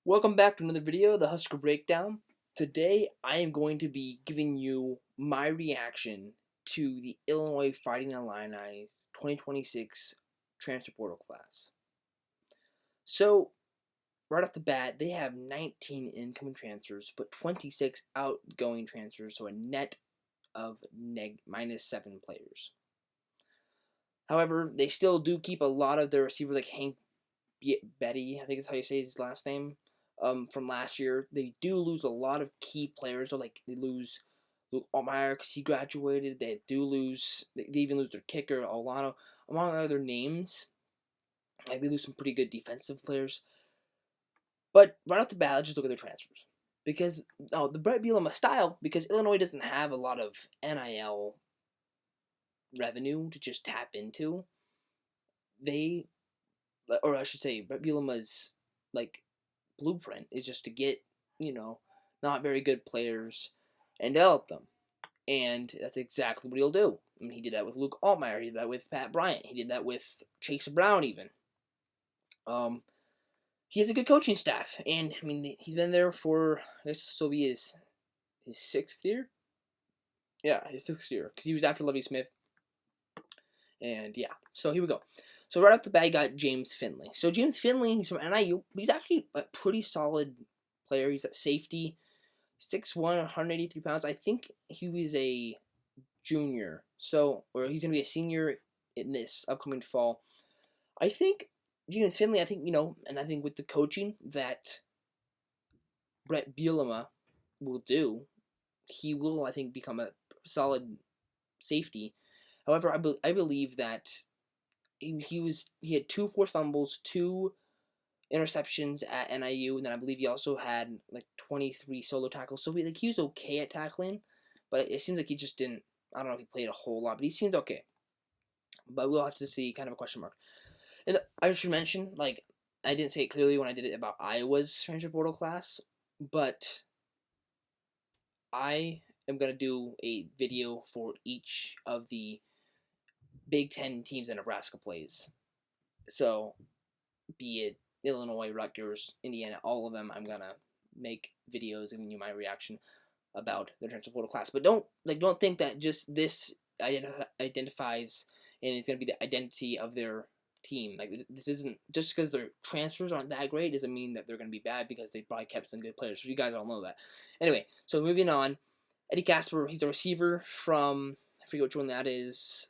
Welcome back to another video, the Husker Breakdown. Today, I am going to be giving you my reaction to the Illinois Fighting Illini's 2026 transfer portal class. So, right off the bat, they have 19 incoming transfers, but 26 outgoing transfers, so a net of -7 players. However, they still do keep a lot of their receivers, like Hank Betty, I think is how you say his last name, from last year. They do lose a lot of key players. So, like, they lose Luke Altmaier because he graduated. They even lose their kicker, Olano, among other names. Like, they lose some pretty good defensive players. But right off the bat, let's just look at their transfers. Because, the Brett Bielema style, because Illinois doesn't have a lot of NIL revenue to just tap into, or I should say, Brett Bielema's, like, blueprint is just to get, not very good players and develop them. And that's exactly what he'll do. I mean, he did that with Luke Altmaier. He did that with Pat Bryant. He did that with Chase Brown, even. He has a good coaching staff. And, I mean, he's been there for, I guess this will be his 6th year? Yeah, his 6th year. Because he was after Lovie Smith. And, yeah. So, here we go. So, right off the bat, you got James Finley. So, James Finley, he's from NIU. He's actually a pretty solid player. He's at safety. 6'1", 183 pounds. I think he was a junior. Or he's going to be a senior in this upcoming fall. I think James Finley, and I think with the coaching that Brett Bielema will do, he will, I think, become a solid safety. However, I believe that he had 2 forced fumbles, 2 interceptions at NIU, and then I believe he also had like 23 solo tackles. So he was okay at tackling, but it seems like he just didn't. I don't know if he played a whole lot, but he seemed okay. But we'll have to see, kind of a question mark. And I should mention, like, I didn't say it clearly when I did it about Iowa's transfer portal class, but I am gonna do a video for each of the Big Ten teams that Nebraska plays. So, be it Illinois, Rutgers, Indiana, all of them, I'm gonna make videos giving you my reaction about the transfer portal class. But don't think that just this identifies and it's gonna be the identity of their team. Like, this isn't just because their transfers aren't that great doesn't mean that they're gonna be bad, because they probably kept some good players. So you guys all know that. Anyway, so moving on, Eddie Casper, he's a receiver from, I forget which one that is,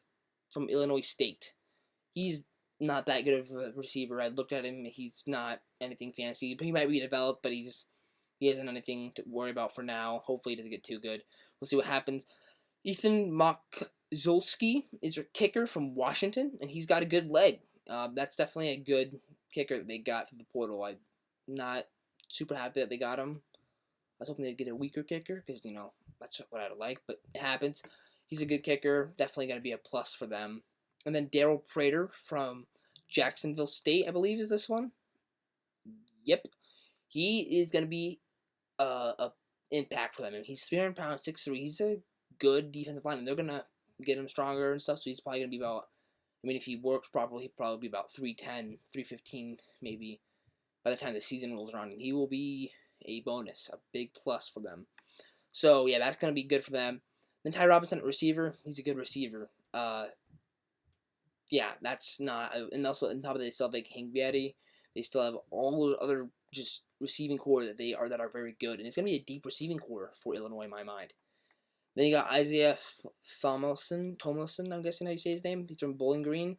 from Illinois State. He's not that good of a receiver. I looked at him. He's not anything fancy. But he might be developed, but he hasn't anything to worry about for now. Hopefully he doesn't get too good. We'll see what happens. Ethan Mokzolski is a kicker from Washington, and he's got a good leg. That's definitely a good kicker that they got through the portal. I'm not super happy that they got him. I was hoping they'd get a weaker kicker, because, that's what I'd like, but it happens. He's a good kicker. Definitely going to be a plus for them. And then Daryl Prater from Jacksonville State, I believe, is this one. Yep. He is going to be a impact for them. I mean, he's 300 pounds, 6'3". He's a good defensive lineman. They're going to get him stronger and stuff, so he's probably going to be about, if he works properly, he'll probably be about 310, 315 maybe by the time the season rolls around. And he will be a bonus, a big plus for them. So, yeah, that's going to be good for them. Then Ty Robinson at receiver. He's a good receiver. Yeah, that's not, and also on top of that, they still have like Hank Betty. They still have all the other just receiving core that are very good, and it's gonna be a deep receiving core for Illinois in my mind. Then you got Isaiah Tomlinson, I'm guessing how you say his name. He's from Bowling Green.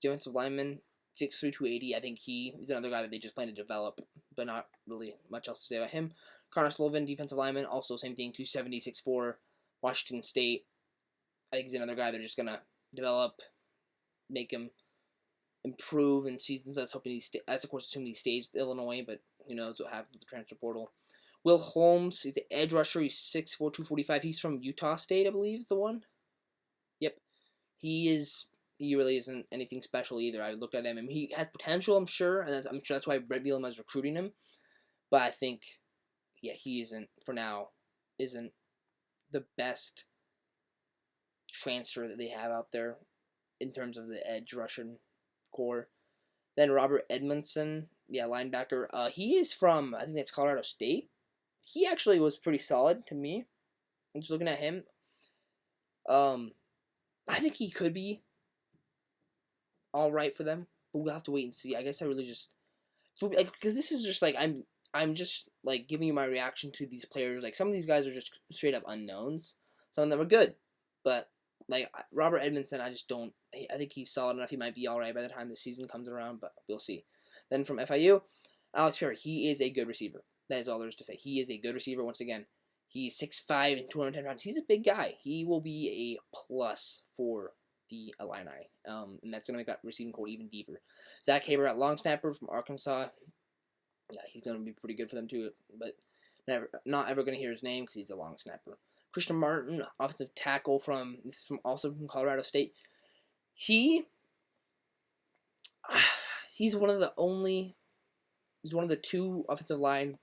Defensive lineman, 6'3", 280. I think he is another guy that they just plan to develop, but not really much else to say about him. Connor Slovan, defensive lineman, also same thing, 270, 6'4", Washington State. I think he's another guy they're just gonna develop, make him improve in seasons. I was hoping of course, assuming he stays with Illinois, but who knows what happens with the transfer portal. Will Holmes, he's the edge rusher. He's 6'4", 245. He's from Utah State, I believe, is the one. Yep. He really isn't anything special either. I looked at him, and he has potential, I'm sure, and I'm sure that's why Brett Bielema is recruiting him. But I think, yeah, he isn't, for now, isn't the best transfer that they have out there in terms of the edge Russian core. Then Robert Edmondson, Yeah, linebacker. He is from, I think that's Colorado State. He actually was pretty solid to me. I'm just looking at him. Um, I think he could be all right for them, but we'll have to wait and see. I guess I really just, because this is just like I'm just like giving you my reaction to these players. Like some of these guys are just straight up unknowns. Some of them are good, but like Robert Edmondson, I just don't. I think he's solid enough. He might be all right by the time the season comes around, but we'll see. Then from FIU, Alex Ferry. He is a good receiver. That is all there is to say. He is a good receiver. Once again, he's 6'5" and 210 pounds. He's a big guy. He will be a plus for the Illini, and that's going to make that receiving core even deeper. Zach Haber at long snapper from Arkansas. Yeah, he's going to be pretty good for them too, but not ever going to hear his name because he's a long snapper. Christian Martin, offensive tackle also from Colorado State. He's one of the two offensive line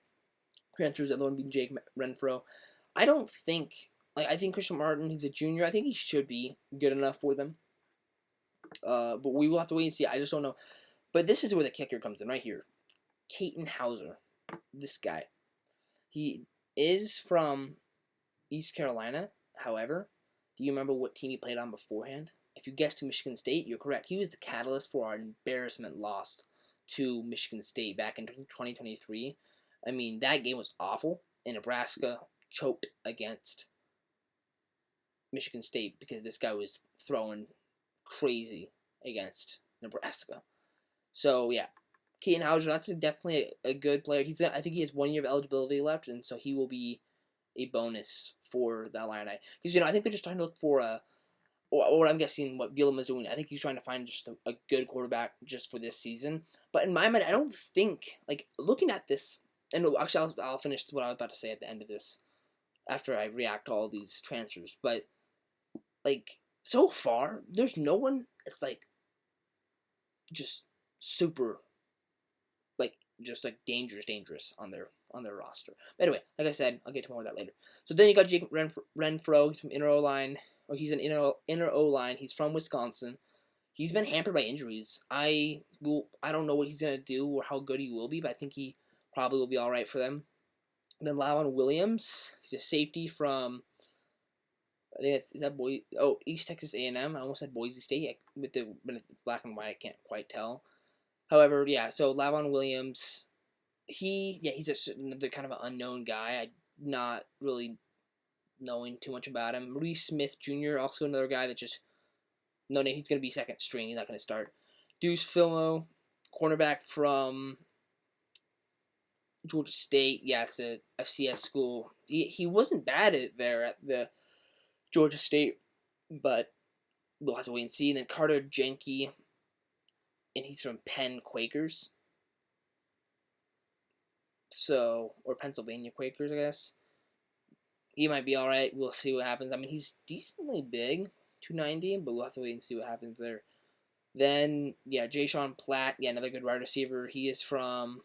transfers, the other one being Jake Renfro. I think Christian Martin, he's a junior. I think he should be good enough for them. But we will have to wait and see. I just don't know. But this is where the kicker comes in right here. Caton Hauser, this guy. He is from East Carolina. However, do you remember what team he played on beforehand? If you guessed to Michigan State, you're correct. He was the catalyst for our embarrassment loss to Michigan State back in 2023. I mean, that game was awful, and Nebraska choked against Michigan State because this guy was throwing crazy against Nebraska. So, yeah. Caton Hauser, that's definitely a good player. I think he has 1 year of eligibility left, and so he will be a bonus for the Illini. Because, I think they're just trying to look for or what I'm guessing what Bielema is doing. I think he's trying to find just a good quarterback just for this season. But in my mind, I don't think, looking at this, and actually I'll finish what I was about to say at the end of this after I react to all these transfers. But, so far, there's no one that's, just super dangerous on their roster. But anyway, like I said, I'll get to more of that later. So then you got Jake Renfro. He's from inner O-line. He's an inner O-line. He's from Wisconsin. He's been hampered by injuries. I don't know what he's gonna do or how good he will be, but I think he probably will be all right for them. And then Lavon Williams. He's a safety from East Texas A&M. I almost said Boise State. With the black and white, I can't quite tell. However, yeah, so Lavon Williams, he's another kind of an unknown guy. I'm not really knowing too much about him. Reese Smith Jr., also another guy that just, no name, he's going to be second string. He's not going to start. Deuce Filmo, cornerback from Georgia State. Yeah, it's a FCS school. He wasn't bad at the Georgia State, but we'll have to wait and see. And then Carter Jenke, and he's from Penn Quakers. So, or Pennsylvania Quakers, I guess. He might be alright. We'll see what happens. I mean, he's decently big, 290, but we'll have to wait and see what happens there. Then, yeah, Jay-Sean Platt, yeah, another good wide receiver. He is from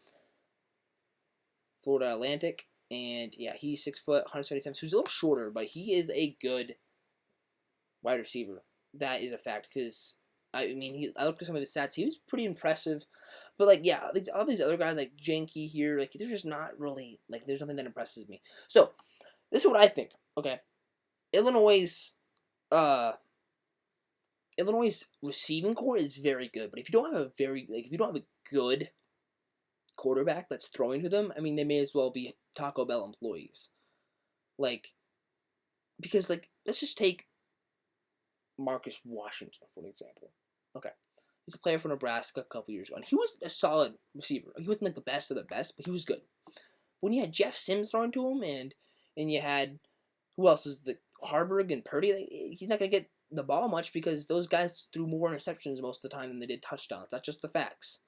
Florida Atlantic, and yeah, he's 6 foot, 177, so he's a little shorter, but he is a good wide receiver. That is a fact, because I looked at some of his stats. He was pretty impressive. But, all these other guys, like Jenke here, they're just not really, there's nothing that impresses me. So, this is what I think, okay? Illinois' receiving core is very good. But if you don't have a good quarterback that's throwing to them, they may as well be Taco Bell employees. Because, let's just take Marcus Washington, for example. Okay. He's a player for Nebraska a couple years ago, and he was a solid receiver. He wasn't the best of the best, but he was good. When you had Jeff Sims throwing to him, and you had, who else is the Harburg and Purdy, he's not going to get the ball much because those guys threw more interceptions most of the time than they did touchdowns. That's just the facts.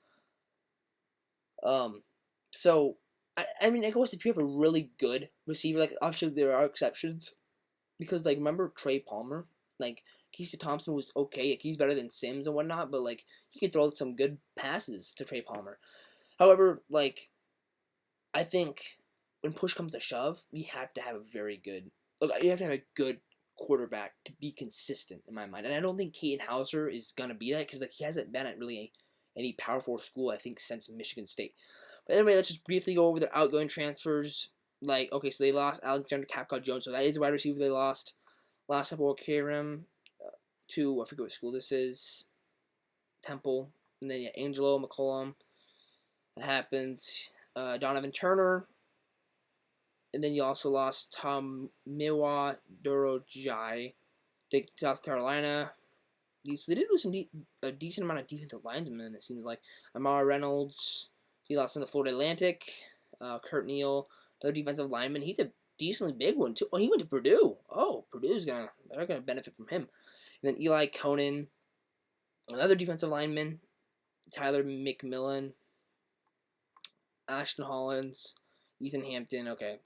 So, I guess if you have a really good receiver, obviously there are exceptions, because, remember Trey Palmer? Keisha Thompson was okay. He's better than Sims and whatnot, but, he could throw some good passes to Trey Palmer. However, I think when push comes to shove, you have to have a very good, you have to have a good quarterback to be consistent, in my mind. And I don't think Caton Hauser is going to be that, because, he hasn't been at really any Power 4 school, I think, since Michigan State. But anyway, let's just briefly go over their outgoing transfers. Like, okay, so they lost Alexander Capcott-Jones, so that is the wide receiver they lost. Last up, Karim to, I forget what school this is, Temple. And then, yeah, Angelo McCollum. That happens. Donovan Turner. And then you also lost Tom Miwa Durojai to South Carolina. So they did lose a decent amount of defensive linemen, it seems like. Amara Reynolds, he lost in the Florida Atlantic. Kurt Neal, another defensive lineman. He's a decently big one, too. Oh, he went to Purdue. Oh, they're going to benefit from him. And then Eli Conan, another defensive lineman. Tyler McMillan, Ashton Hollins, Ethan Hampton. Okay.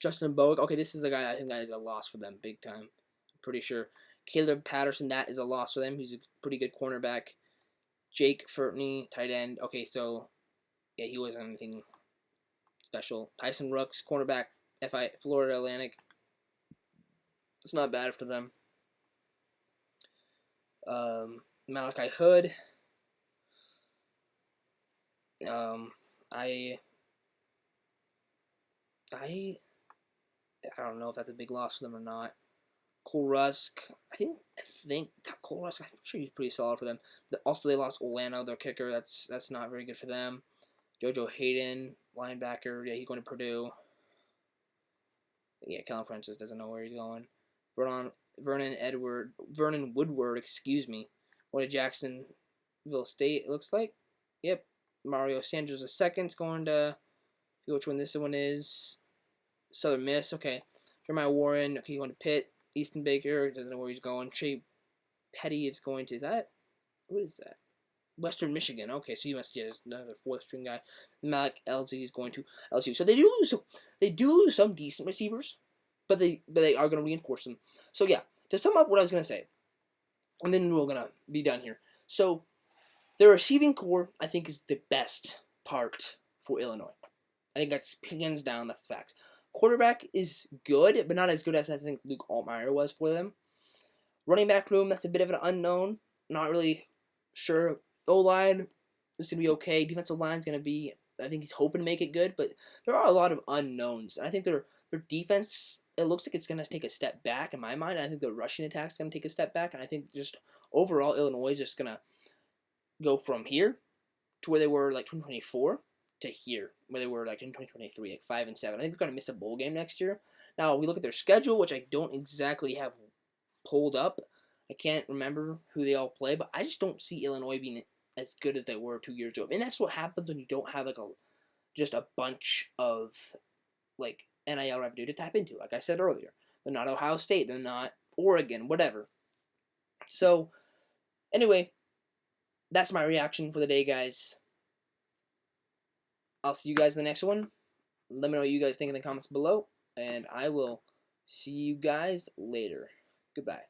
Justin Bowick. Okay, this is the guy I think that is a loss for them, big time. I'm pretty sure. Caleb Patterson, that is a loss for them. He's a pretty good cornerback. Jake Furtney, tight end. Okay, so, yeah, he wasn't anything special. Tyson Rooks, cornerback, Florida Atlantic. It's not bad for them. Malachi Hood. I don't know if that's a big loss for them or not. Cole Rusk, I think Cole Rusk, I'm sure he's pretty solid for them. But also, they lost Olano, their kicker. That's not very good for them. JoJo Hayden, linebacker. Yeah, he's going to Purdue. Yeah, Kellen Francis doesn't know where he's going. Vernon Woodward, excuse me, going to Jacksonville State, it looks like. Yep. Mario Sanders II going to, which one this one is. Southern Miss, okay. Jeremiah Warren, okay, going to Pitt. Easton Baker, doesn't know where he's going. Trey Petty is going to, what is that? Western Michigan, okay, so he must be another fourth string guy. Malik Elsie is going to LSU. So they do lose some decent receivers, but they are going to reinforce them. So yeah, to sum up what I was going to say, and then we're going to be done here. So their receiving core, I think, is the best part for Illinois. I think that's hands down, that's the facts. Quarterback is good, but not as good as I think Luke Altmaier was for them. Running back room, that's a bit of an unknown. Not really sure. O-line is going to be okay. Defensive line is going to be, I think he's hoping to make it good, but there are a lot of unknowns. I think their defense, it looks like it's going to take a step back in my mind. I think the rushing attack is going to take a step back, and I think just overall Illinois is just going to go from here to where they were like 2024 to here, where they were like in 2023, like 5-7. I think they're going to miss a bowl game next year. Now, we look at their schedule, which I don't exactly have pulled up. I can't remember who they all play, but I just don't see Illinois being as good as they were 2 years ago. And that's what happens when you don't have like just a bunch of like NIL revenue to tap into. Like I said earlier, they're not Ohio State, they're not Oregon, whatever. So, anyway, that's my reaction for the day, guys. I'll see you guys in the next one. Let me know what you guys think in the comments below, and I will see you guys later. Goodbye.